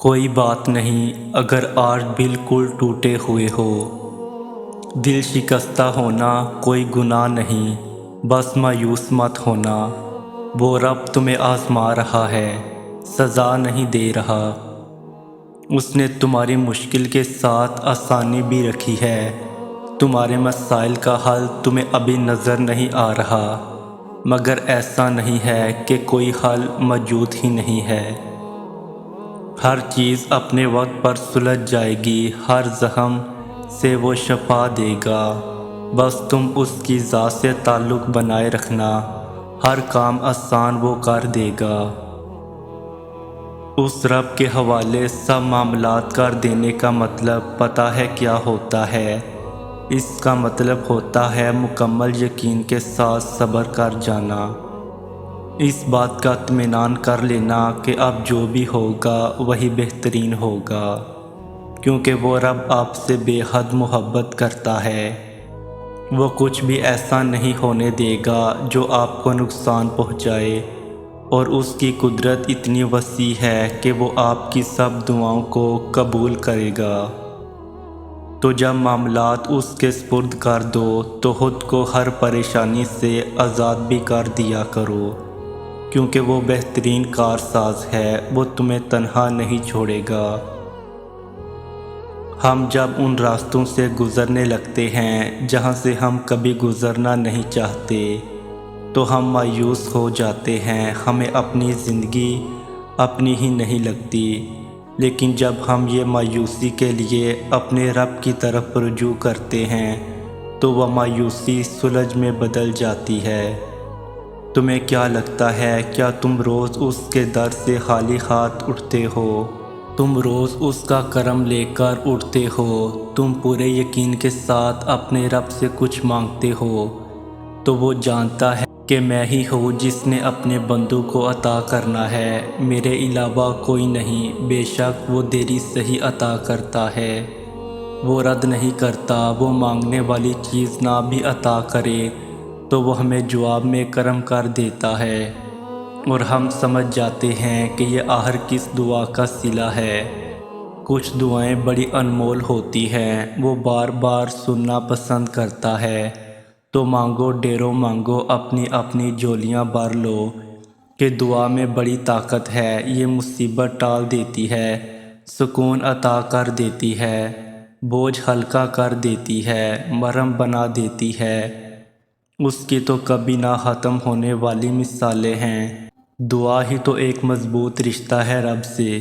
کوئی بات نہیں اگر آج بالکل ٹوٹے ہوئے ہو۔ دل شکستہ ہونا کوئی گناہ نہیں، بس مایوس مت ہونا۔ وہ رب تمہیں آزما رہا ہے، سزا نہیں دے رہا۔ اس نے تمہاری مشکل کے ساتھ آسانی بھی رکھی ہے۔ تمہارے مسائل کا حل تمہیں ابھی نظر نہیں آ رہا، مگر ایسا نہیں ہے کہ کوئی حل موجود ہی نہیں ہے۔ ہر چیز اپنے وقت پر سلجھ جائے گی، ہر زخم سے وہ شفا دے گا۔ بس تم اس کی ذات سے تعلق بنائے رکھنا، ہر کام آسان وہ کر دے گا۔ اس رب کے حوالے سب معاملات کر دینے کا مطلب پتہ ہے کیا ہوتا ہے؟ اس کا مطلب ہوتا ہے مکمل یقین کے ساتھ صبر کر جانا، اس بات کا اطمینان کر لینا کہ اب جو بھی ہوگا وہی بہترین ہوگا، کیونکہ وہ رب آپ سے بے حد محبت کرتا ہے۔ وہ کچھ بھی ایسا نہیں ہونے دے گا جو آپ کو نقصان پہنچائے، اور اس کی قدرت اتنی وسیع ہے کہ وہ آپ کی سب دعاؤں کو قبول کرے گا۔ تو جب معاملات اس کے سپرد کر دو تو خود کو ہر پریشانی سے آزاد بھی کر دیا کرو، کیونکہ وہ بہترین کارساز ہے، وہ تمہیں تنہا نہیں چھوڑے گا۔ ہم جب ان راستوں سے گزرنے لگتے ہیں جہاں سے ہم کبھی گزرنا نہیں چاہتے تو ہم مایوس ہو جاتے ہیں، ہمیں اپنی زندگی اپنی ہی نہیں لگتی۔ لیکن جب ہم یہ مایوسی کے لیے اپنے رب کی طرف رجوع کرتے ہیں تو وہ مایوسی سلجھ میں بدل جاتی ہے۔ تمہیں کیا لگتا ہے، کیا تم روز اس کے در سے خالی ہاتھ اٹھتے ہو؟ تم روز اس کا کرم لے کر اٹھتے ہو؟ تم پورے یقین کے ساتھ اپنے رب سے کچھ مانگتے ہو تو وہ جانتا ہے کہ میں ہی ہوں جس نے اپنے بندوں کو عطا کرنا ہے، میرے علاوہ کوئی نہیں۔ بے شک وہ دیری سے ہی عطا کرتا ہے، وہ رد نہیں کرتا۔ وہ مانگنے والی چیز نہ بھی عطا کرے تو وہ ہمیں جواب میں کرم کر دیتا ہے، اور ہم سمجھ جاتے ہیں کہ یہ آخر کس دعا کا صلہ ہے۔ کچھ دعائیں بڑی انمول ہوتی ہیں، وہ بار بار سننا پسند کرتا ہے۔ تو مانگو ڈھیروں مانگو، اپنی اپنی جھولیاں بھر لو، کہ دعا میں بڑی طاقت ہے۔ یہ مصیبت ٹال دیتی ہے، سکون عطا کر دیتی ہے، بوجھ ہلکا کر دیتی ہے، مرہم بنا دیتی ہے۔ اس کی تو کبھی نہ ختم ہونے والی مثالیں ہیں۔ دعا ہی تو ایک مضبوط رشتہ ہے رب سے۔